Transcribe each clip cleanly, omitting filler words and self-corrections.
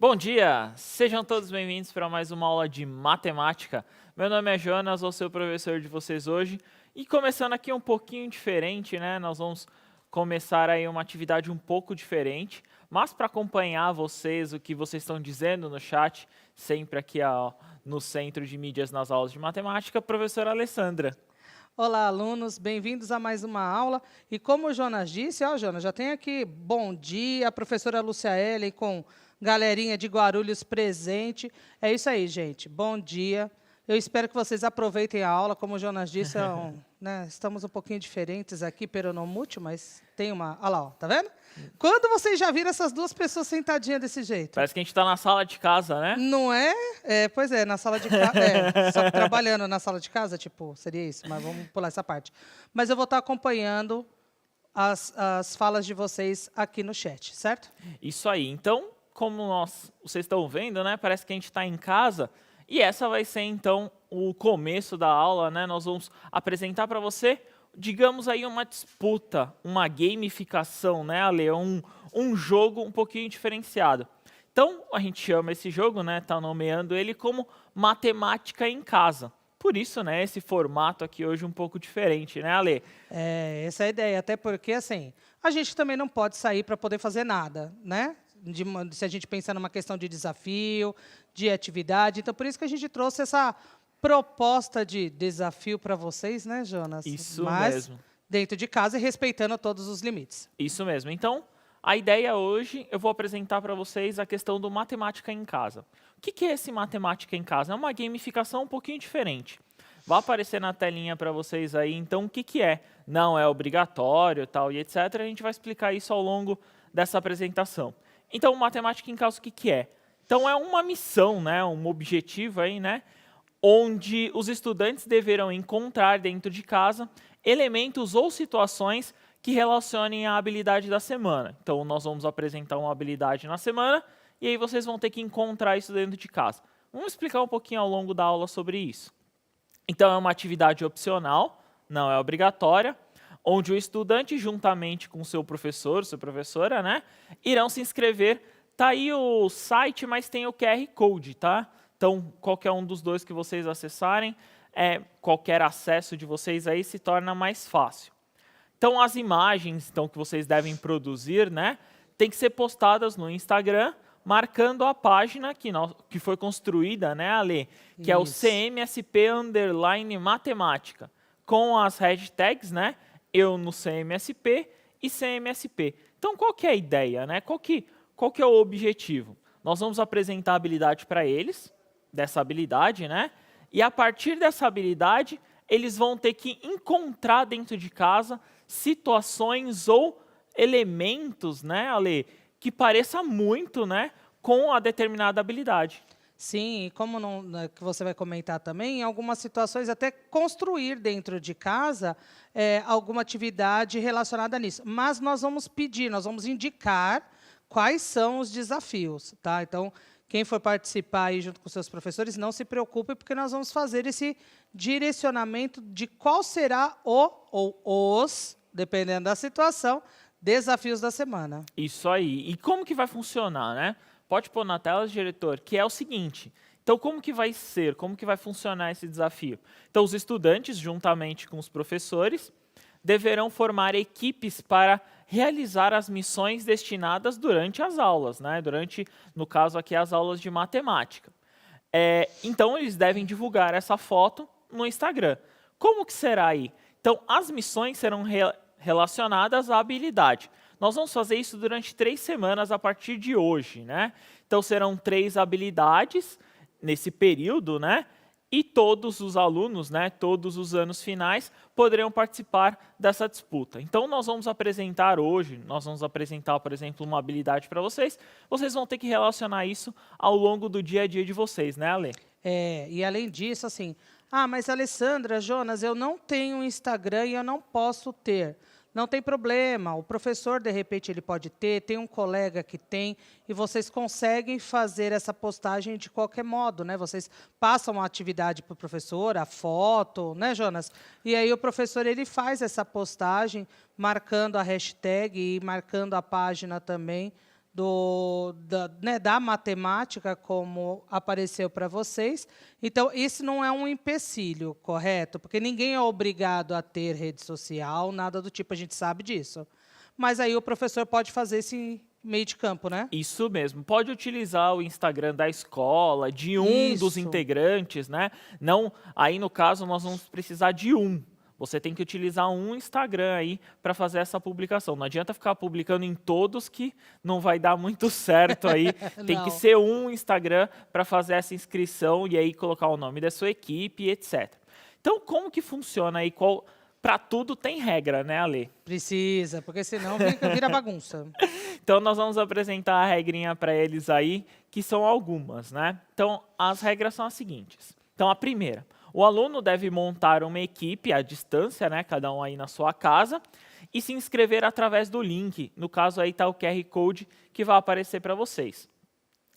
Bom dia! Sejam todos bem-vindos para mais uma aula de matemática. Meu nome é Jonas, vou ser o professor de vocês hoje. E começando aqui um pouquinho diferente, né? Nós vamos começar aí uma atividade um pouco diferente. Mas para acompanhar vocês, o que vocês estão dizendo no chat, sempre aqui no Centro de Mídias nas aulas de matemática, a professora Alessandra. Olá, alunos, bem-vindos a mais uma aula. E como o Jonas disse, Jonas, já tem aqui bom dia, a professora Lúcia Ellen com galerinha de Guarulhos presente. É isso aí, gente, bom dia. Eu espero que vocês aproveitem a aula, como o Jonas disse, estamos um pouquinho diferentes aqui, peronomútil, mas tem uma... Olha lá, ó, tá vendo? Quando vocês já viram essas duas pessoas sentadinhas desse jeito? Parece que a gente está na sala de casa, né? Não é? Pois é, na sala de casa. Só que trabalhando na sala de casa, tipo, seria isso, mas vamos pular essa parte. Mas eu vou estar acompanhando as falas de vocês aqui no chat, certo? Isso aí. Então, como vocês estão vendo, né? Parece que a gente está em casa. E essa vai ser, então, o começo da aula, né? Nós vamos apresentar para você, digamos aí, uma disputa, uma gamificação, né, Ale? Um jogo um pouquinho diferenciado. Então, a gente chama esse jogo, né? Está nomeando ele como Matemática em Casa. Por isso, né, esse formato aqui hoje um pouco diferente, né, Ale? Essa é a ideia, até porque, assim, a gente também não pode sair para poder fazer nada, né? Se a gente pensar numa questão de desafio, de atividade. Então, por isso que a gente trouxe essa proposta de desafio para vocês, né, Jonas? Isso Mas mesmo. dentro de casa e respeitando todos os limites. Isso mesmo. Então, a ideia hoje, eu vou apresentar para vocês a questão do Matemática em Casa. O que é esse Matemática em Casa? É uma gamificação um pouquinho diferente. Vai aparecer na telinha para vocês aí, então, o que é? Não é obrigatório, tal, e etc. A gente vai explicar isso ao longo dessa apresentação. Então, Matemática em Casa, o que é? Então, é uma missão, né, um objetivo aí, né, onde os estudantes deverão encontrar dentro de casa elementos ou situações que relacionem a habilidade da semana. Então, nós vamos apresentar uma habilidade na semana e aí vocês vão ter que encontrar isso dentro de casa. Vamos explicar um pouquinho ao longo da aula sobre isso. Então, é uma atividade opcional, não é obrigatória, onde o estudante, juntamente com seu professor, sua professora, né, irão se inscrever. Tá aí o site, mas tem o QR Code, tá? Então, qualquer um dos dois que vocês acessarem, qualquer acesso de vocês aí se torna mais fácil. Então, as imagens que vocês devem produzir, né, tem que ser postadas no Instagram, marcando a página que foi construída, né, Ale? Que é o CMSP_matemática, com as hashtags, né, eu no CMSP e CMSP. Então, qual que é a ideia, né? Qual que é o objetivo? Nós vamos apresentar a habilidade para eles, dessa habilidade, né? E a partir dessa habilidade, eles vão ter que encontrar dentro de casa situações ou elementos, né, Ale, que pareça muito, né, com a determinada habilidade. Sim, e como que você vai comentar também, em algumas situações até construir dentro de casa alguma atividade relacionada nisso. Mas nós vamos pedir, nós vamos indicar quais são os desafios, tá? Então, quem for participar aí junto com seus professores, não se preocupe, porque nós vamos fazer esse direcionamento de qual será ou os, dependendo da situação, desafios da semana. Isso aí. E como que vai funcionar, né? Pode pôr na tela, diretor, que é o seguinte. Então, como que vai ser? Como que vai funcionar esse desafio? Então, os estudantes, juntamente com os professores, deverão formar equipes para realizar as missões destinadas durante as aulas, né? Durante, no caso aqui, as aulas de matemática. Então, eles devem divulgar essa foto no Instagram. Como que será aí? Então, as missões serão relacionadas à habilidade. Nós vamos fazer isso durante 3 semanas a partir de hoje, né? Então, serão 3 habilidades nesse período, né? E todos os alunos, né, todos os anos finais, poderão participar dessa disputa. Então, nós vamos apresentar hoje, por exemplo, uma habilidade para vocês. Vocês vão ter que relacionar isso ao longo do dia a dia de vocês, né, Ale? E além disso, assim, mas Alessandra, Jonas, eu não tenho Instagram e eu não posso ter. Não tem problema, o professor, de repente, ele pode ter, tem um colega que tem, e vocês conseguem fazer essa postagem de qualquer modo, né? Vocês passam a atividade para o professor, a foto, né, Jonas? E aí o professor, ele faz essa postagem, marcando a hashtag e marcando a página também da matemática, como apareceu para vocês. Então, esse não é um empecilho, correto? Porque ninguém é obrigado a ter rede social, nada do tipo, a gente sabe disso. Mas aí o professor pode fazer esse meio de campo, né? Isso mesmo. Pode utilizar o Instagram da escola, de um dos Isso. integrantes, né? Não, aí no caso nós vamos precisar de um. Você tem que utilizar um Instagram aí para fazer essa publicação. Não adianta ficar publicando em todos que não vai dar muito certo aí. Tem que Não. ser um Instagram para fazer essa inscrição e aí colocar o nome da sua equipe, etc. Então, como que funciona aí? Para tudo tem regra, né, Ale? Precisa, porque senão vira bagunça. Então, nós vamos apresentar a regrinha para eles aí, que são algumas, né? Então, as regras são as seguintes. Então, a primeira, o aluno deve montar uma equipe à distância, né? Cada um aí na sua casa, e se inscrever através do link. No caso, aí está o QR Code que vai aparecer para vocês.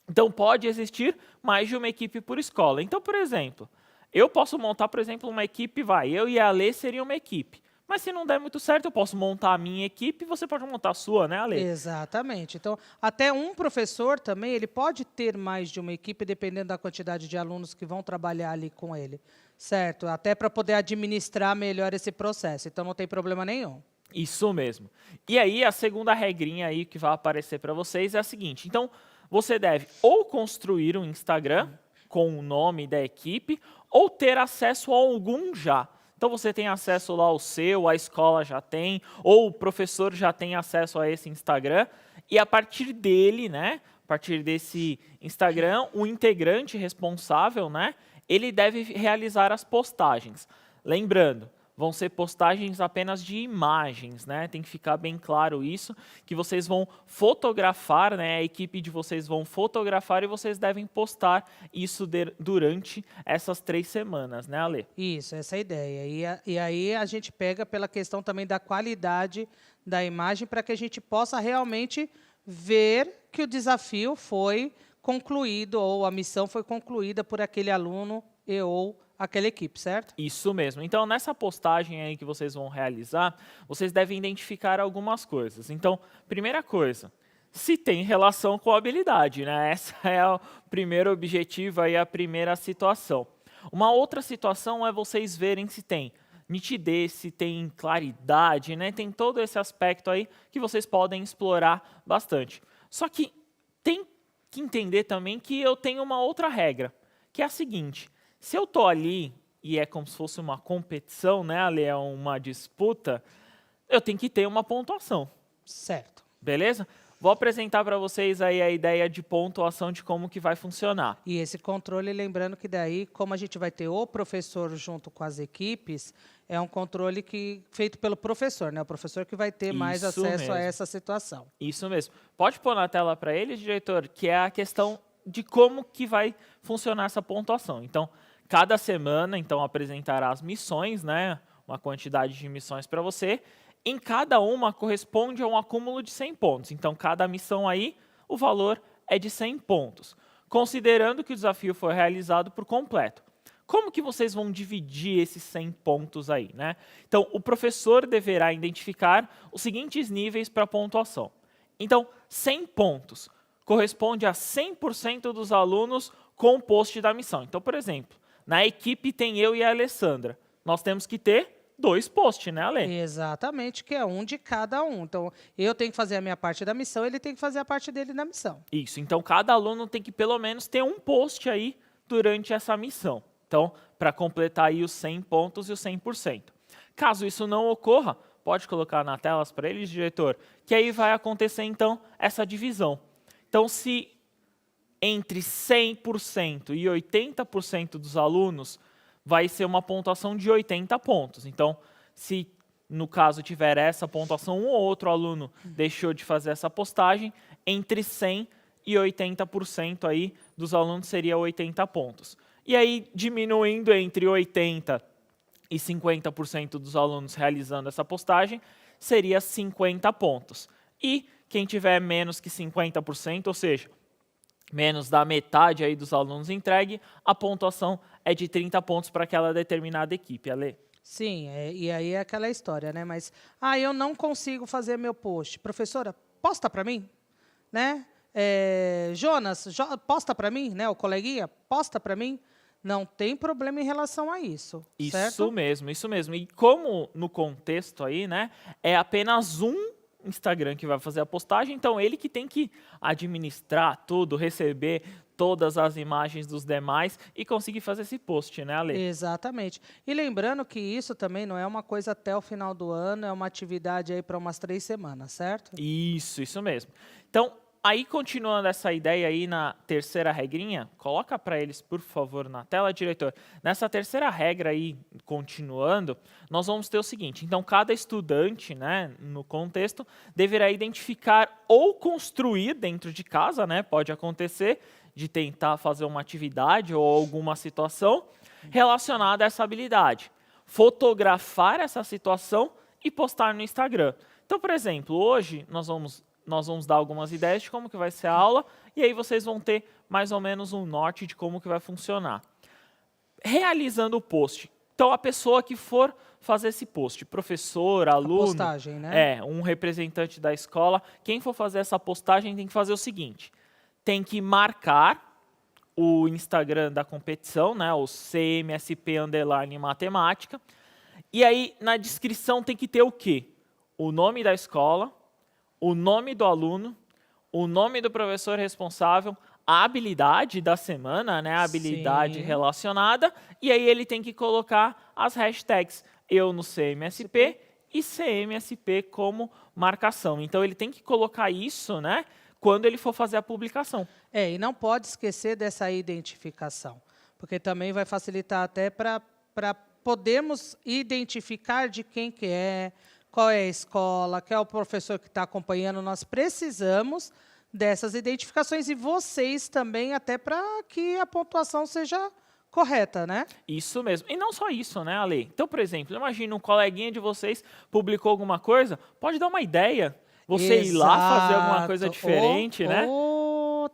Então, pode existir mais de uma equipe por escola. Então, por exemplo, eu posso montar, por exemplo, uma equipe, eu e a Alê seria uma equipe. Mas se não der muito certo, eu posso montar a minha equipe e você pode montar a sua, né, Ale? Exatamente. Então, até um professor também, ele pode ter mais de uma equipe, dependendo da quantidade de alunos que vão trabalhar ali com ele, certo? Até para poder administrar melhor esse processo. Então, não tem problema nenhum. Isso mesmo. E aí, a segunda regrinha aí que vai aparecer para vocês é a seguinte. Então, você deve ou construir um Instagram com o nome da equipe ou ter acesso a algum já. Então, você tem acesso lá ao seu, a escola já tem, ou o professor já tem acesso a esse Instagram. E a partir dele, né, a partir desse Instagram, o integrante responsável, né, ele deve realizar as postagens. Lembrando, vão ser postagens apenas de imagens, né? Tem que ficar bem claro isso, que vocês vão fotografar, né? A equipe de vocês vão fotografar e vocês devem postar isso durante essas 3 semanas, né, Ale? Isso, essa é a ideia. E aí a gente pega pela questão também da qualidade da imagem para que a gente possa realmente ver que o desafio foi concluído ou a missão foi concluída por aquele aluno ou aquela equipe, certo? Isso mesmo. Então, nessa postagem aí que vocês vão realizar, vocês devem identificar algumas coisas. Então, primeira coisa, se tem relação com a habilidade, né? Essa é o primeiro objetivo aí, a primeira situação. Uma outra situação é vocês verem se tem nitidez, se tem claridade, né? Tem todo esse aspecto aí que vocês podem explorar bastante. Só que tem que entender também que eu tenho uma outra regra, que é a seguinte: se eu estou ali e é como se fosse uma competição, né? Ali é uma disputa, eu tenho que ter uma pontuação. Certo. Beleza? Vou apresentar para vocês aí a ideia de pontuação de como que vai funcionar. E esse controle, lembrando que daí, como a gente vai ter o professor junto com as equipes, é um controle feito pelo professor, né? O professor que vai ter mais Isso acesso a mesmo. essa situação. Isso mesmo. Pode pôr na tela para eles, diretor, que é a questão de como que vai funcionar essa pontuação. Então, cada semana, então, apresentará as missões, né? Uma quantidade de missões para você. Em cada uma corresponde a um acúmulo de 100 pontos. Então, cada missão aí, o valor é de 100 pontos, considerando que o desafio foi realizado por completo. Como que vocês vão dividir esses 100 pontos aí, né? Então, o professor deverá identificar os seguintes níveis para pontuação. Então, 100 pontos corresponde a 100% dos alunos com o post da missão. Então, por exemplo, na equipe tem eu e a Alessandra. Nós temos que ter 2 posts, né, Ale? Exatamente, que é um de cada um. Então, eu tenho que fazer a minha parte da missão, ele tem que fazer a parte dele na missão. Isso, então cada aluno tem que pelo menos ter um post aí durante essa missão. Então, para completar aí os 100 pontos e os 100%. Caso isso não ocorra, pode colocar na tela para eles, diretor, que aí vai acontecer então essa divisão. Então, se entre 100% e 80% dos alunos vai ser uma pontuação de 80 pontos. Então, se no caso tiver essa pontuação, um ou outro aluno deixou de fazer essa postagem, entre 100 e 80% aí dos alunos seria 80 pontos. E aí, diminuindo entre 80 e 50% dos alunos realizando essa postagem, seria 50 pontos. E quem tiver menos que 50%, ou seja, menos da metade aí dos alunos entregue, a pontuação é de 30 pontos para aquela determinada equipe, Ale. Sim, e aí é aquela história, né? Mas, eu não consigo fazer meu post. Professora, posta para mim? né? Jonas, posta para mim, né? O coleguinha, posta para mim. Não tem problema em relação a isso, certo? Isso mesmo, isso mesmo. E como no contexto aí, né, é apenas um Instagram que vai fazer a postagem, então ele que tem que administrar tudo, receber todas as imagens dos demais e conseguir fazer esse post, né, Ale? Exatamente. E lembrando que isso também não é uma coisa até o final do ano, é uma atividade aí para umas 3 semanas, certo? Isso mesmo. Então, aí continuando essa ideia aí na terceira regrinha, coloca para eles, por favor, na tela, diretor. Nessa terceira regra aí, continuando, nós vamos ter o seguinte, então cada estudante, né, no contexto, deverá identificar ou construir dentro de casa, né, pode acontecer, de tentar fazer uma atividade ou alguma situação relacionada a essa habilidade. Fotografar essa situação e postar no Instagram. Então, por exemplo, hoje nós vamos dar algumas ideias de como que vai ser a aula e aí vocês vão ter mais ou menos um norte de como que vai funcionar. Realizando o post. Então, a pessoa que for fazer esse post, professor, aluno, postagem, né? um representante da escola, quem for fazer essa postagem tem que fazer o seguinte, tem que marcar o Instagram da competição, né, o CMSP_matemática, e aí na descrição tem que ter o quê? O nome da escola, o nome do aluno, o nome do professor responsável, a habilidade da semana, né, a habilidade Sim. relacionada, e aí ele tem que colocar as hashtags eu no CMSP e CMSP como marcação. Então ele tem que colocar isso, né, quando ele for fazer a publicação. E não pode esquecer dessa identificação, porque também vai facilitar até para podermos identificar de quem que é, qual é a escola, qual é o professor que está acompanhando. Nós precisamos dessas identificações e vocês também, até para que a pontuação seja correta, né? Isso mesmo. E não só isso, né, Ale? Então, por exemplo, imagina um coleguinha de vocês publicou alguma coisa, pode dar uma ideia. Você ir lá fazer alguma coisa diferente, né?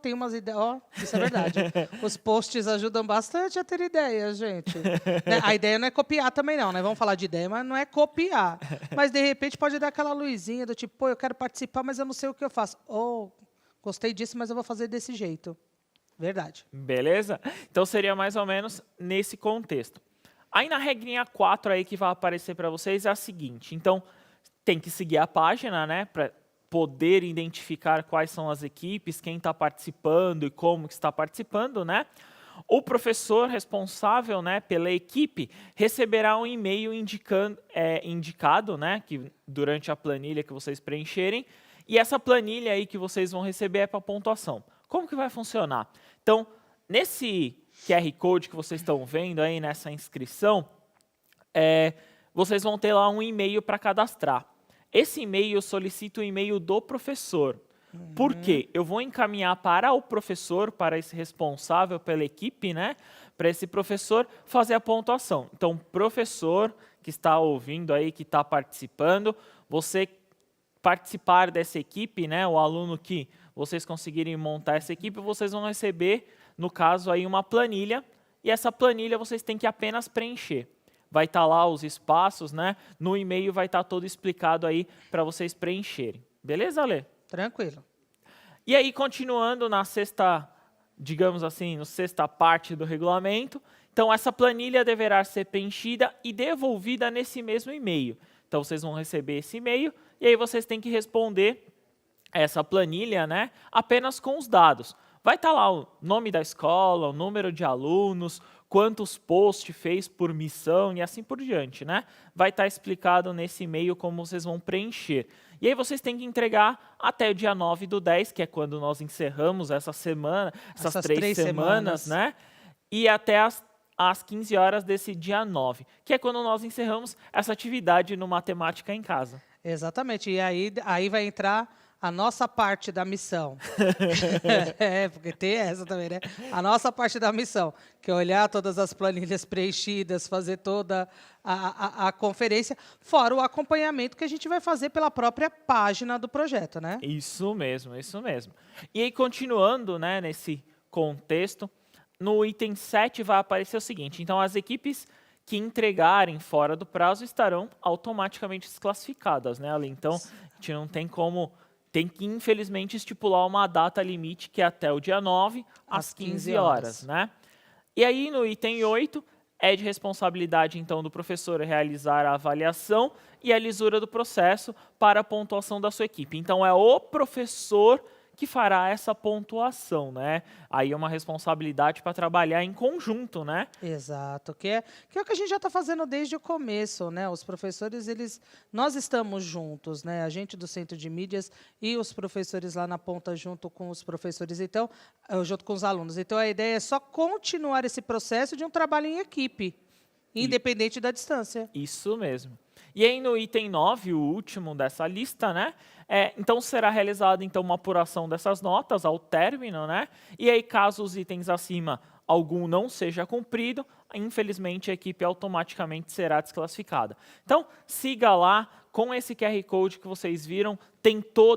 Tem umas ideias. Isso é verdade. Os posts ajudam bastante a ter ideias, gente. Né? A ideia não é copiar também, não, né? Vamos falar de ideia, mas não é copiar. Mas, de repente, pode dar aquela luzinha do tipo, pô, eu quero participar, mas eu não sei o que eu faço. Gostei disso, mas eu vou fazer desse jeito. Verdade. Beleza? Então, seria mais ou menos nesse contexto. Aí, na regrinha 4 aí que vai aparecer para vocês é a seguinte. Então, tem que seguir a página, né? Para poder identificar quais são as equipes, quem está participando e como que está participando, né? O professor responsável, né, pela equipe receberá um e-mail indicado, né, que durante a planilha que vocês preencherem, e essa planilha aí que vocês vão receber é para pontuação. Como que vai funcionar? Então, nesse QR Code que vocês estão vendo aí nessa inscrição, vocês vão ter lá um e-mail para cadastrar. Esse e-mail eu solicito o e-mail do professor. Por quê? Eu vou encaminhar para o professor, para esse responsável pela equipe, né? Para esse professor fazer a pontuação. Então, professor que está ouvindo aí, que está participando, você participar dessa equipe, né? O aluno que vocês conseguirem montar essa equipe, vocês vão receber, no caso aí, uma planilha. E essa planilha vocês têm que apenas preencher. Vai estar lá os espaços, né? No e-mail vai estar todo explicado aí para vocês preencherem. Beleza, Ale? Tranquilo. E aí, continuando na sexta, digamos assim, na sexta parte do regulamento, então essa planilha deverá ser preenchida e devolvida nesse mesmo e-mail. Então, vocês vão receber esse e-mail e aí vocês têm que responder essa planilha, né? Apenas com os dados. Vai estar lá o nome da escola, o número de alunos, quantos posts fez por missão e assim por diante, né? Vai estar explicado nesse e-mail como vocês vão preencher. E aí vocês têm que entregar até o dia 9/10, que é quando nós encerramos essa semana, essas 3 semanas, né? E até às 15 horas desse dia 9, que é quando nós encerramos essa atividade no Matemática em Casa. Exatamente. E aí vai entrar a nossa parte da missão. Porque tem essa também, né? A nossa parte da missão, que é olhar todas as planilhas preenchidas, fazer toda a conferência, fora o acompanhamento que a gente vai fazer pela própria página do projeto, né? Isso mesmo, isso mesmo. E aí, continuando, né, nesse contexto, no item 7 vai aparecer o seguinte, então as equipes que entregarem fora do prazo estarão automaticamente desclassificadas, né, Ali? Então, a gente não tem como tem que, infelizmente, estipular uma data limite, que é até o dia 9, às 15 horas, né? E aí, no item 8, é de responsabilidade, então, do professor realizar a avaliação e a lisura do processo para a pontuação da sua equipe. Então, é o professor que fará essa pontuação, né? Aí é uma responsabilidade para trabalhar em conjunto, né? Exato, que é o que a gente já está fazendo desde o começo, né? Os professores, nós estamos juntos, né? A gente do Centro de Mídias e os professores lá na ponta junto com os professores, então, junto com os alunos. Então, a ideia é só continuar esse processo de um trabalho em equipe, independente da distância. Isso mesmo. E aí no item 9, o último dessa lista, né? Então será realizada então uma apuração dessas notas ao término, né? E aí caso os itens acima algum não seja cumprido, infelizmente a equipe automaticamente será desclassificada. Então siga lá com esse QR Code que vocês viram,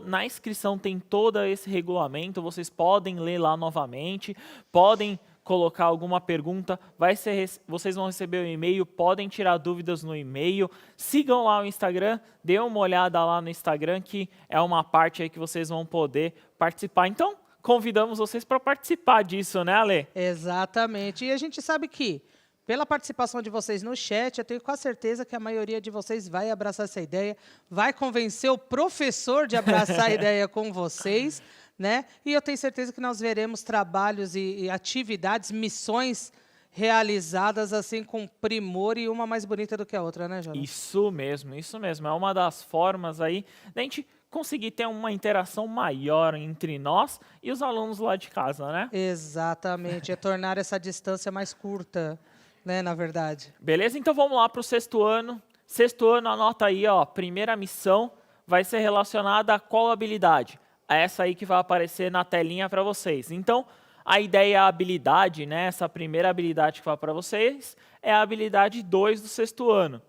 na inscrição tem todo esse regulamento, vocês podem ler lá novamente, podem colocar alguma pergunta, vocês vão receber o e-mail, podem tirar dúvidas no e-mail, sigam lá o Instagram, dê uma olhada lá no Instagram, que é uma parte aí que vocês vão poder participar. Então, convidamos vocês para participar disso, né, Ale? Exatamente. E a gente sabe que, pela participação de vocês no chat, eu tenho quase certeza que a maioria de vocês vai abraçar essa ideia, vai convencer o professor de abraçar a ideia com vocês, né? E eu tenho certeza que nós veremos trabalhos e atividades, missões realizadas assim com primor e uma mais bonita do que a outra, né, Jonas? Isso mesmo, isso mesmo. É uma das formas aí da gente conseguir ter uma interação maior entre nós e os alunos lá de casa, né? Exatamente, é tornar essa distância mais curta, né, na verdade. Beleza? Então vamos lá para o sexto ano. Sexto ano, anota aí, ó, primeira missão vai ser relacionada a qual habilidade? Essa aí que vai aparecer na telinha para vocês. Então, a ideia é a habilidade, né? Essa primeira habilidade que vai para vocês é a habilidade 2 do sexto ano.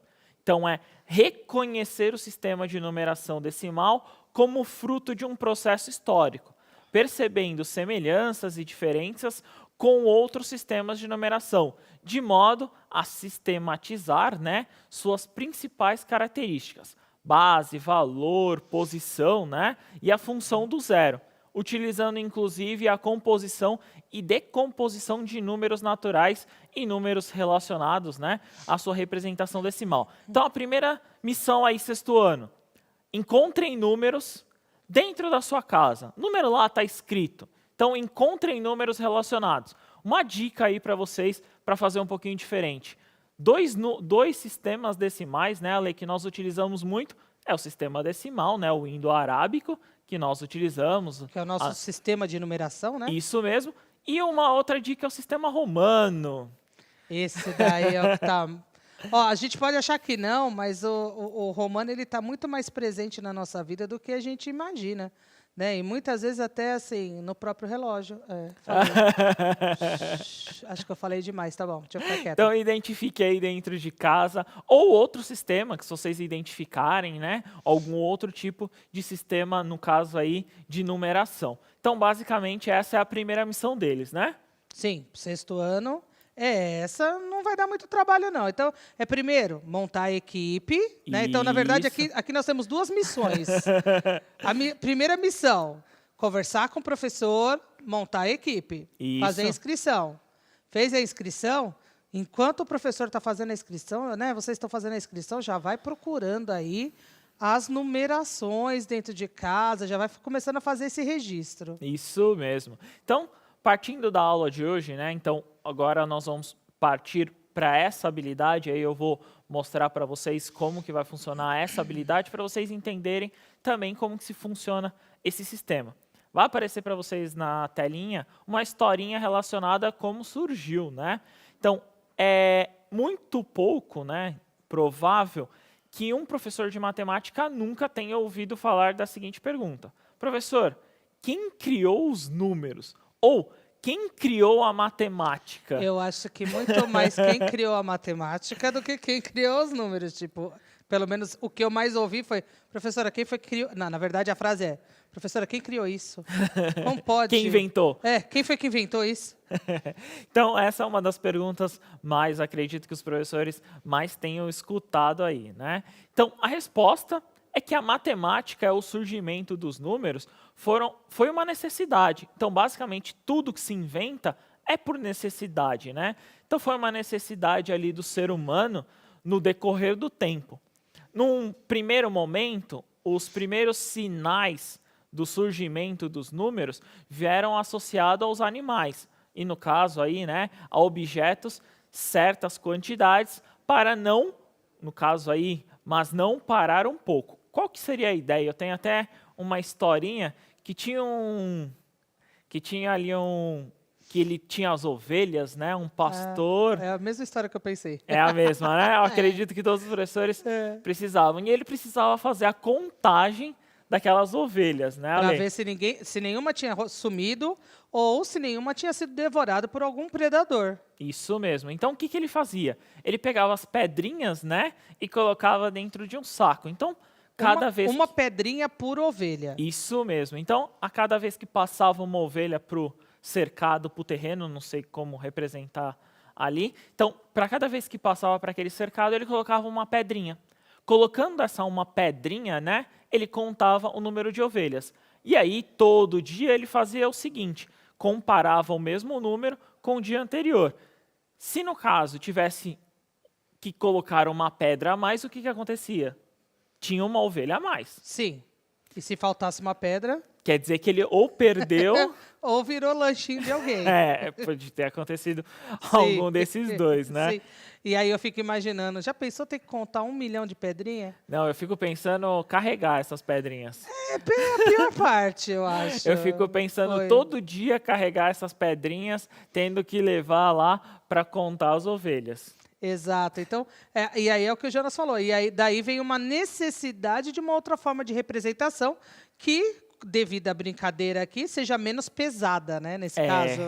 Então, é reconhecer o sistema de numeração decimal como fruto de um processo histórico, percebendo semelhanças e diferenças com outros sistemas de numeração, de modo a sistematizar, né, suas principais características. Base, valor, posição, né? E a função do zero, utilizando inclusive a composição e decomposição de números naturais e números relacionados, né, à sua representação decimal. Então, a primeira missão aí, sexto ano, encontrem números dentro da sua casa. O número lá está escrito. Então, encontrem números relacionados. Uma dica aí para vocês, para fazer um pouquinho diferente. Dois sistemas decimais, né, Ale, que nós utilizamos muito, é o sistema decimal, né, o indo-arábico, que nós utilizamos. Que é o nosso sistema de numeração, né? Isso mesmo. E uma outra dica é o sistema romano. Esse daí é o que tá... Ó, a gente pode achar que não, mas o romano está muito mais presente na nossa vida do que a gente imagina. Né? E muitas vezes até assim, no próprio relógio. Acho que eu falei demais, tá bom, deixa eu ficar quieta. Então identifique aí dentro de casa, ou outro sistema, que se vocês identificarem, né? Algum outro tipo de sistema, no caso aí, de numeração. Então, basicamente, essa é a primeira missão deles, né? Sim, sexto ano. Essa não vai dar muito trabalho, não. Então, primeiro, montar a equipe. Né? Então, na verdade, aqui nós temos duas missões. Primeira missão, conversar com o professor, montar a equipe. Isso. Fazer a inscrição. Fez a inscrição, enquanto o professor está fazendo a inscrição, né, vocês estão fazendo a inscrição, já vai procurando aí as numerações dentro de casa, já vai começando a fazer esse registro. Isso mesmo. Então, partindo da aula de hoje, né? Então, agora nós vamos partir para essa habilidade. Aí eu vou mostrar para vocês como que vai funcionar essa habilidade, para vocês entenderem também como que se funciona esse sistema. Vai aparecer para vocês na telinha uma historinha relacionada a como surgiu, né? Então, é muito pouco, né, provável que um professor de matemática nunca tenha ouvido falar da seguinte pergunta: professor, quem criou os números? Ou quem criou a matemática? Eu acho que muito mais quem criou a matemática do que quem criou os números. Tipo, pelo menos o que eu mais ouvi foi: professora, quem foi que criou... Não, na verdade a frase é: professora, quem criou isso? Como pode? Quem inventou? Quem foi que inventou isso? Então, essa é uma das perguntas acredito que os professores mais tenham escutado aí, né? Então, a resposta é que a matemática, o surgimento dos números, foi uma necessidade. Então, basicamente, tudo que se inventa é por necessidade, né? Então, foi uma necessidade ali do ser humano no decorrer do tempo. Num primeiro momento, os primeiros sinais do surgimento dos números vieram associados aos animais. E no caso aí, né, a objetos, certas quantidades, para não, no caso aí, mas não parar um pouco. Qual que seria a ideia? Eu tenho até uma historinha que tinha que ele tinha as ovelhas, né, um pastor. É a mesma história que eu pensei. É a mesma, né? Eu acredito que todos os professores precisavam. E ele precisava fazer a contagem daquelas ovelhas, né, Para Ale? ver se nenhuma tinha sumido ou se nenhuma tinha sido devorada por algum predador. Isso mesmo. Então, o que que ele fazia? Ele pegava as pedrinhas, né, e colocava dentro de um saco. Então, cada vez... Uma pedrinha por ovelha. Isso mesmo. Então, a cada vez que passava uma ovelha para o cercado, para o terreno, não sei como representar ali. Então, para cada vez que passava para aquele cercado, ele colocava uma pedrinha. Colocando uma pedrinha, né, ele contava o número de ovelhas. E aí, todo dia, ele fazia o seguinte, comparava o mesmo número com o dia anterior. Se, no caso, tivesse que colocar uma pedra a mais, o que acontecia? Tinha uma ovelha a mais. Sim. E se faltasse uma pedra, Quer dizer que ele ou perdeu... ou virou lanchinho de alguém. Pode ter acontecido Sim. algum desses dois, né? Sim. E aí eu fico imaginando, já pensou ter que contar 1 milhão de pedrinha? Não, eu fico pensando carregar essas pedrinhas. É a pior parte, eu acho. Eu fico pensando Foi. todo dia carregar essas pedrinhas, tendo que levar lá para contar as ovelhas. Exato. Então, e aí é o que o Jonas falou. E aí daí vem uma necessidade de uma outra forma de representação que, devido à brincadeira aqui, seja menos pesada, né? Nesse caso.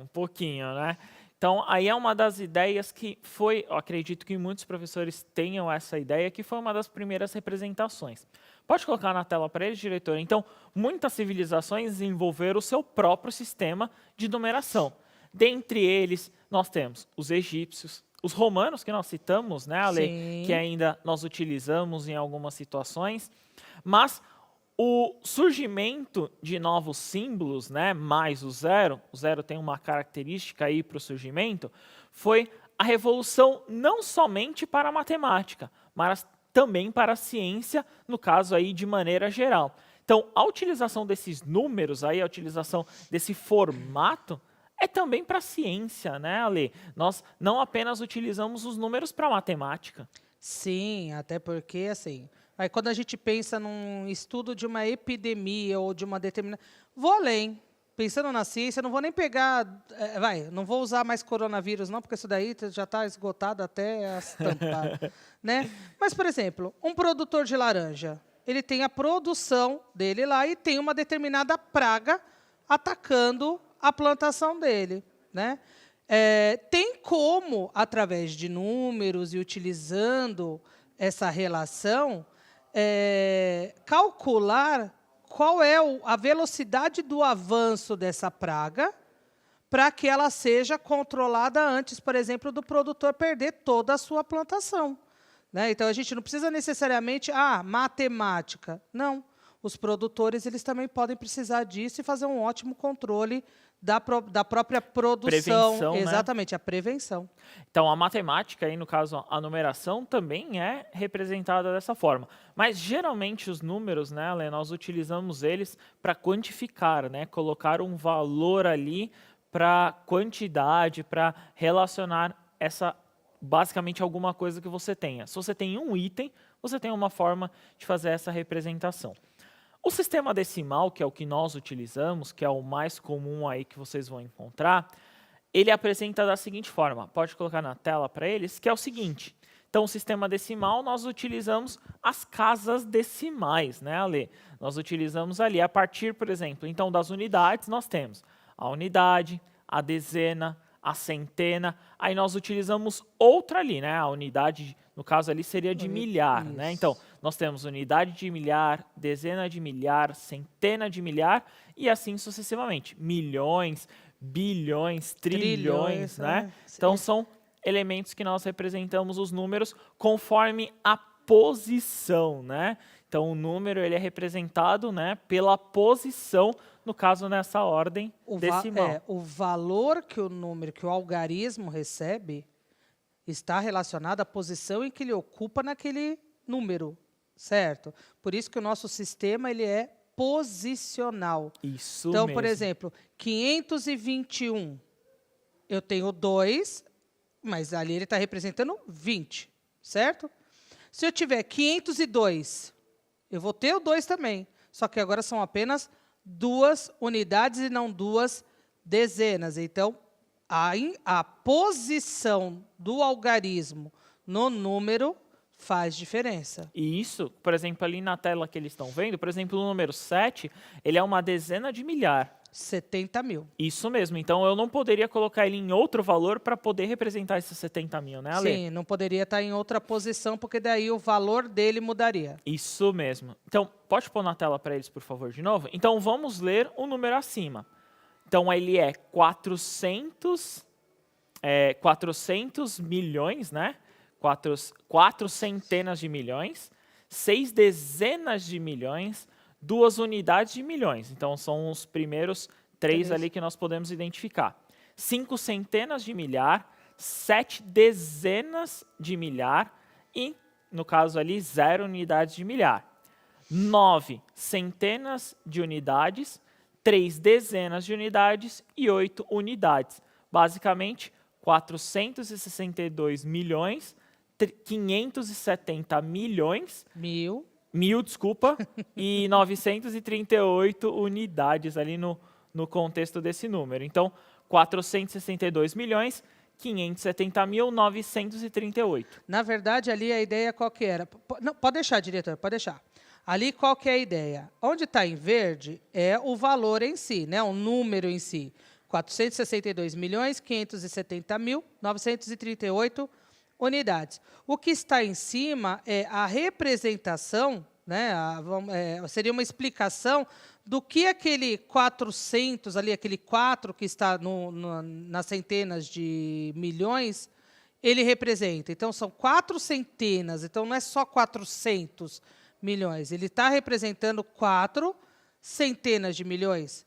Um pouquinho, né? Então, aí é uma das ideias que foi, eu acredito que muitos professores tenham essa ideia, que foi uma das primeiras representações. Pode colocar na tela para eles, diretor? Então, muitas civilizações desenvolveram o seu próprio sistema de numeração. Dentre eles, nós temos os egípcios, os romanos, que nós citamos, né, Ale, Sim. que ainda nós utilizamos em algumas situações, mas o surgimento de novos símbolos, né, mais o zero tem uma característica aí para o surgimento, foi a revolução não somente para a matemática, mas também para a ciência, no caso aí de maneira geral. Então, a utilização desses números aí, a utilização desse formato, é também para a ciência, né, Ale? Nós não apenas utilizamos os números para a matemática. Sim, até porque, assim, aí quando a gente pensa num estudo de uma epidemia ou de uma determinada... Vou além. Pensando na ciência, não vou nem pegar... não vou usar mais coronavírus, não, porque isso daí já está esgotado até as tampas, né? Mas, por exemplo, um produtor de laranja, ele tem a produção dele lá e tem uma determinada praga atacando a plantação dele, né? Tem como, através de números e utilizando essa relação, calcular qual é a velocidade do avanço dessa praga para que ela seja controlada antes, por exemplo, do produtor perder toda a sua plantação, né? Então, a gente não precisa necessariamente, matemática. Não. Os produtores eles também podem precisar disso e fazer um ótimo controle da própria produção. Prevenção, né? Exatamente, a prevenção. Então, a matemática, aí, no caso, a numeração, também é representada dessa forma. Mas, geralmente, os números, né, Ale, nós utilizamos eles para quantificar, né, colocar um valor ali para quantidade, para relacionar basicamente, alguma coisa que você tenha. Se você tem um item, você tem uma forma de fazer essa representação. O sistema decimal, que é o que nós utilizamos, que é o mais comum aí que vocês vão encontrar, ele apresenta da seguinte forma, pode colocar na tela para eles, que é o seguinte. Então, o sistema decimal, nós utilizamos as casas decimais, né, Ale? Nós utilizamos ali, a partir, por exemplo, então, das unidades, nós temos a unidade, a dezena, a centena, aí nós utilizamos outra ali, né? A unidade, no caso ali, seria de milhar, Isso. né? Então, nós temos unidade de milhar, dezena de milhar, centena de milhar e assim sucessivamente. Milhões, bilhões, trilhões, né? né? Então, são elementos que nós representamos os números conforme a posição, né? Então, o número ele é representado, né, pela posição, no caso, nessa ordem decimal. O valor que o número, que o algarismo recebe, está relacionado à posição em que ele ocupa naquele número, certo? Por isso que o nosso sistema ele é posicional. Isso então, mesmo. por exemplo, 521, eu tenho 2, mas ali ele está representando 20, certo? Se eu tiver 502, eu vou ter o 2 também, só que agora são apenas 2 unidades e não 2 dezenas. Então, a posição do algarismo no número faz diferença. E isso, por exemplo, ali na tela que eles estão vendo, por exemplo, o número 7, ele é uma dezena de milhar. 70 mil. Isso mesmo. Então, eu não poderia colocar ele em outro valor para poder representar esses 70 mil, né, Ale? Sim, não poderia estar em outra posição, porque daí o valor dele mudaria. Isso mesmo. Então, pode pôr na tela para eles, por favor, de novo? Então, vamos ler o número acima. Então, ele é 400 milhões, né? 4 centenas de milhões, 6 dezenas de milhões, 2 unidades de milhões. Então, são os primeiros 3 ali que nós podemos identificar. 5 centenas de milhar, 7 dezenas de milhar e, no caso ali, 0 unidades de milhar. 9 centenas de unidades, 3 dezenas de unidades e 8 unidades. Basicamente, 462 milhões, 570 milhões... Mil, desculpa, e 938 unidades ali no contexto desse número. Então, 462 milhões, 570 mil, 938. Na verdade, ali a ideia qual que era? Não, pode deixar, diretor, pode deixar. Ali qual que é a ideia? Onde está em verde é o valor em si, né? O número em si. 462 milhões, 570 mil, 938 unidades. O que está em cima é a representação, né? Seria uma explicação do que aquele 400, ali, aquele 4 que está nas centenas de milhões, ele representa. Então, são 4 centenas, então não é só 400 milhões, ele está representando 4 centenas de milhões.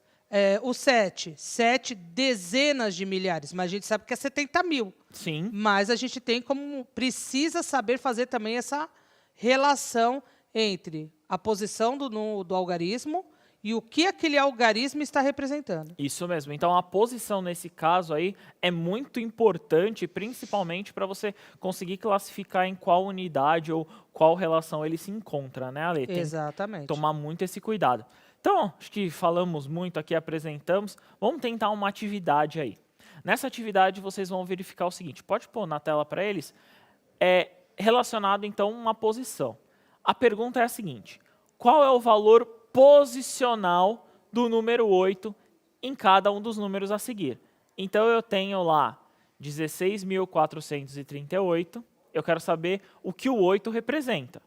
O 7 dezenas de milhares, mas a gente sabe que é 70 mil. Sim. Mas a gente precisa saber fazer também essa relação entre a posição do algarismo e o que aquele algarismo está representando. Isso mesmo. Então, a posição nesse caso aí é muito importante, principalmente para você conseguir classificar em qual unidade ou qual relação ele se encontra, né, Ale? Exatamente. Tomar muito esse cuidado. Então, acho que falamos muito aqui, apresentamos. Vamos tentar uma atividade aí. Nessa atividade, vocês vão verificar o seguinte. Pode pôr na tela para eles. É relacionado, então, a uma posição. A pergunta é a seguinte. Qual é o valor posicional do número 8 em cada um dos números a seguir? Então, eu tenho lá 16.438. Eu quero saber o que o 8 representa.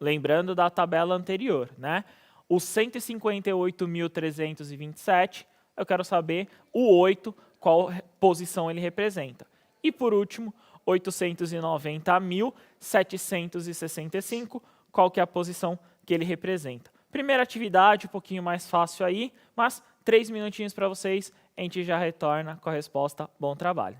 Lembrando da tabela anterior, né? O 158.327, eu quero saber o 8, qual posição ele representa. E, por último, 890.765, qual que é a posição que ele representa. Primeira atividade, um pouquinho mais fácil aí, mas 3 minutinhos para vocês, a gente já retorna com a resposta. Bom trabalho.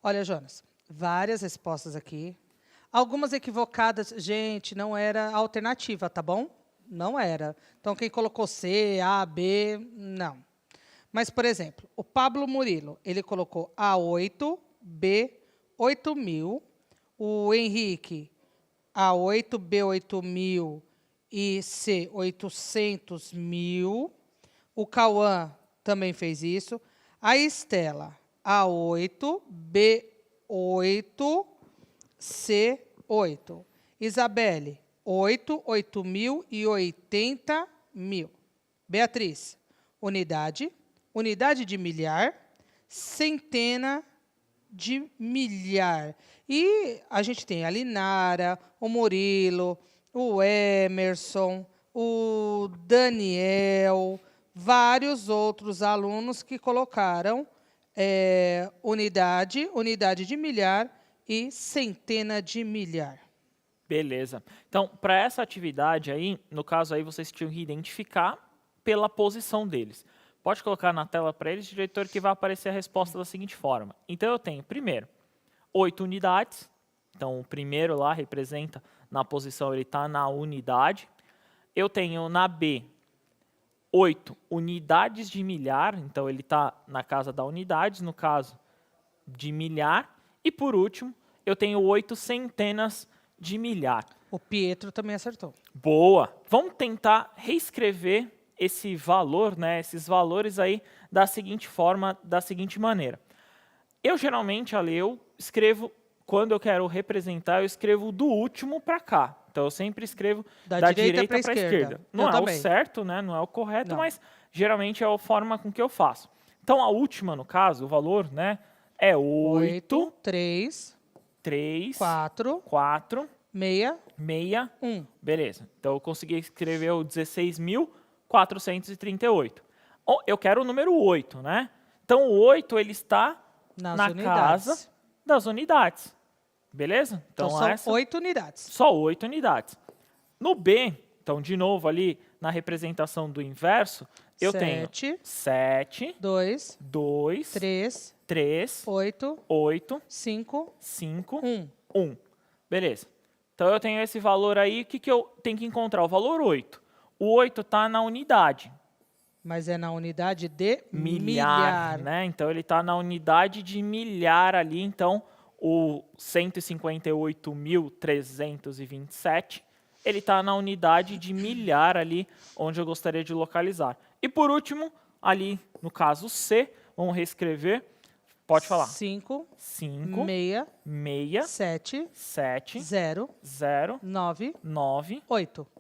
Olha, Jonas, várias respostas aqui. Algumas equivocadas. Gente, não era alternativa, tá bom? Não era. Então, quem colocou C, A, B, não. Mas, por exemplo, o Pablo Murilo, ele colocou A8, B, 8.000. O Henrique, A8, B, 8.000 e C, 800.000. O Cauã também fez isso. A Estela, A8, B8, C8. Isabelle, 8, 8.000 e 80.000. Beatriz, unidade, unidade de milhar, centena de milhar. E a gente tem a Linara, o Murilo, o Emerson, o Daniel, vários outros alunos que colocaram unidade, unidade de milhar e centena de milhar. Beleza. Então, para essa atividade aí, no caso aí, vocês tinham que identificar pela posição deles. Pode colocar na tela para eles, diretor, que vai aparecer a resposta da seguinte forma. Então, eu tenho, primeiro, 8 unidades. Então, o primeiro lá representa, na posição, ele está na unidade. Eu tenho na B, 8 unidades de milhar. Então, ele está na casa da unidades, no caso de milhar. E, por último, eu tenho 8 centenas de milhar. O Pietro também acertou. Boa! Vamos tentar reescrever esse valor, né, esses valores aí da seguinte forma, da seguinte maneira. Eu geralmente, Ale, eu escrevo, quando eu quero representar, eu escrevo do último para cá. Então, eu sempre escrevo da direita para a esquerda. Não é o certo, né, não é o correto, mas geralmente é a forma com que eu faço. Então, a última, no caso, o valor, né, é 8, 3, 4, 6, 1. Beleza. Então, eu consegui escrever o 16.438. Eu quero o número 8, né? Então, o 8 ele está na casa das unidades. Beleza? Então são 8 unidades. Só 8 unidades. No B, então, de novo, ali na representação do inverso, eu tenho 7, 2, 3, 8, 5, 1. Beleza. Então, eu tenho esse valor aí. O que eu tenho que encontrar? O valor 8. O 8 está na unidade. Mas é na unidade de milhar. Né? Então, ele está na unidade de milhar ali. Então, o 158.327, ele está na unidade de milhar ali, onde eu gostaria de localizar. E, por último, ali, no caso C, vamos reescrever. Pode falar. 5, 6, 7, 0, 9,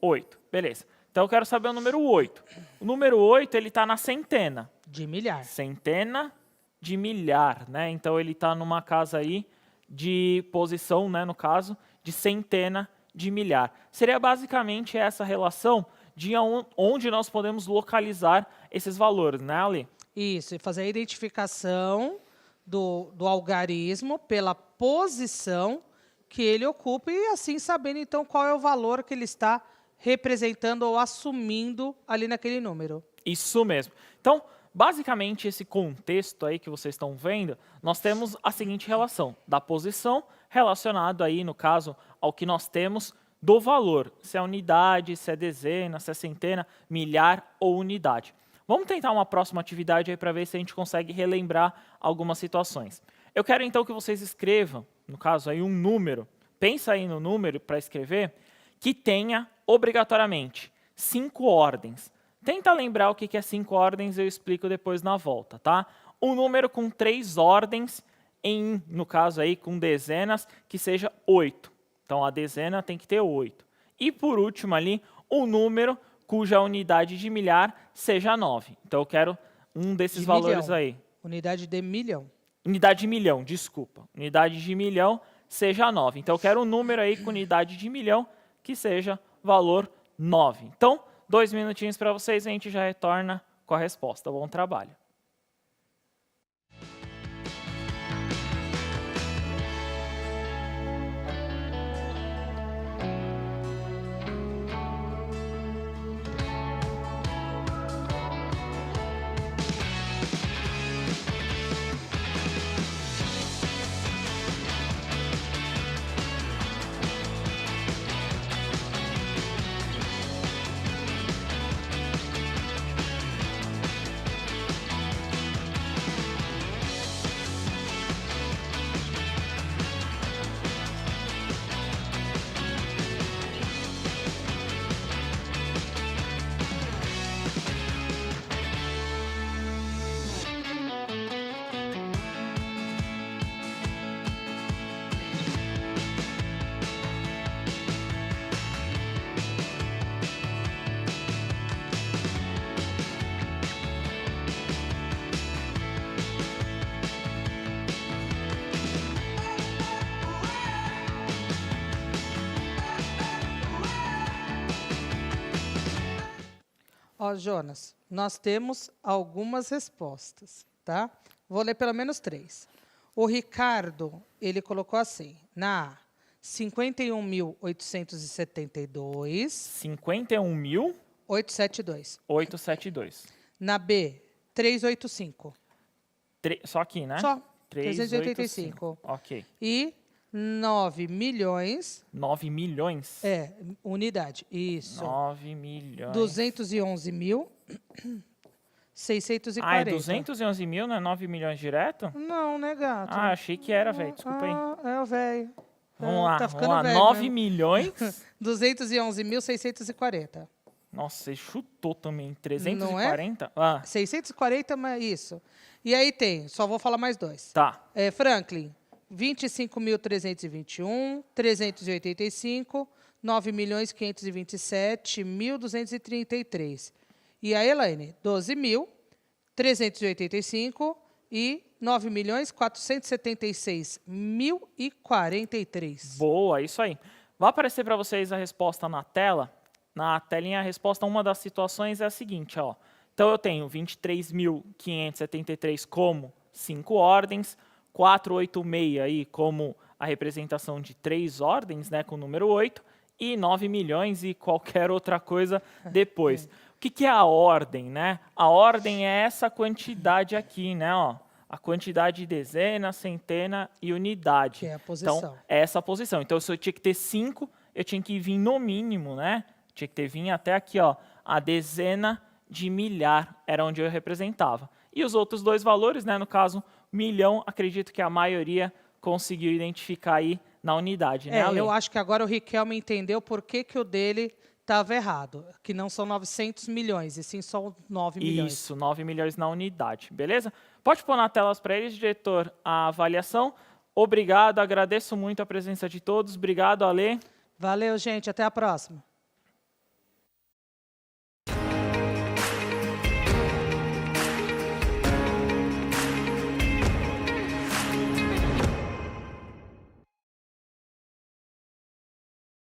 8. Beleza. Então, eu quero saber o número 8. O número 8, ele está na centena. De milhar. Centena de milhar, né? Então, ele está numa casa aí de posição, né, no caso, de centena de milhar. Seria basicamente essa relação de onde nós podemos localizar esses valores, né, Ali? Isso, e fazer a identificação do algarismo pela posição que ele ocupa e assim sabendo então qual é o valor que ele está representando ou assumindo ali naquele número. Isso mesmo. Então, basicamente, esse contexto aí que vocês estão vendo, nós temos a seguinte relação da posição relacionado aí, no caso, ao que nós temos do valor, se é unidade, se é dezena, se é centena, milhar ou unidade. Vamos tentar uma próxima atividade aí para ver se a gente consegue relembrar algumas situações. Eu quero então que vocês escrevam, no caso aí, um número. Pensa aí no número para escrever que tenha obrigatoriamente 5 ordens. Tenta lembrar o que é 5 ordens, eu explico depois na volta, tá? Um número com 3 ordens, no caso aí, com dezenas, que seja 8. Então, a dezena tem que ter 8. E, por último ali, um número cuja unidade de milhar seja 9. Então, eu quero um desses valores aí. Unidade de milhão. Unidade de milhão, desculpa. Unidade de milhão seja 9. Então, eu quero um número aí com unidade de milhão que seja valor 9. Então, 2 minutinhos para vocês e a gente já retorna com a resposta. Bom trabalho. Ó, Jonas, nós temos algumas respostas, tá? Vou ler pelo menos 3. O Ricardo, ele colocou assim, na A, 51.872, 51.872. 872. Na B, 385. Só aqui, né? Só, 385. 385. Ok. E 9 milhões, 9 milhões? unidade, isso. 9 milhões. 211 mil, 640. Ah, é 211 mil, não é 9 milhões direto? Não, né, gato? Ah, achei que era, velho. Desculpa aí. É o velho. Vamos lá, Tá vamos ficando lá. velho 9 mesmo. milhões. 211.640. Nossa, você chutou também. Não é? 340? Ah, 640, mas isso. E aí tem, só vou falar mais 2. tá. Franklin, 25.321, 385, 9.527.233. E a Elaine, 12.385 e 9.476.043. Boa, isso aí. Vai aparecer para vocês a resposta na tela. Na telinha, a resposta, uma das situações é a seguinte, ó. Então, eu tenho 23.573 como 5 ordens, 486 aí como a representação de 3 ordens, né, com o número 8, e 9 milhões e qualquer outra coisa depois. O que é a ordem, né? A ordem é essa quantidade aqui, né, ó. A quantidade de dezena, centena e unidade. Que é a posição. Então, é essa posição. Então, se eu tinha que ter 5, eu tinha que vir no mínimo, né? Tinha que ter vindo até aqui, ó, a dezena de milhar, era onde eu representava. E os outros 2 valores, né, no caso, milhão, acredito que a maioria conseguiu identificar aí na unidade, né, Ale? Eu acho que agora o Riquelme entendeu por que o dele estava errado, que não são 900 milhões, e sim só 9 milhões. Isso, 9 milhões na unidade, beleza? Pode pôr na tela para eles, diretor, a avaliação. Obrigado, agradeço muito a presença de todos. Obrigado, Ale. Valeu, gente. Até a próxima.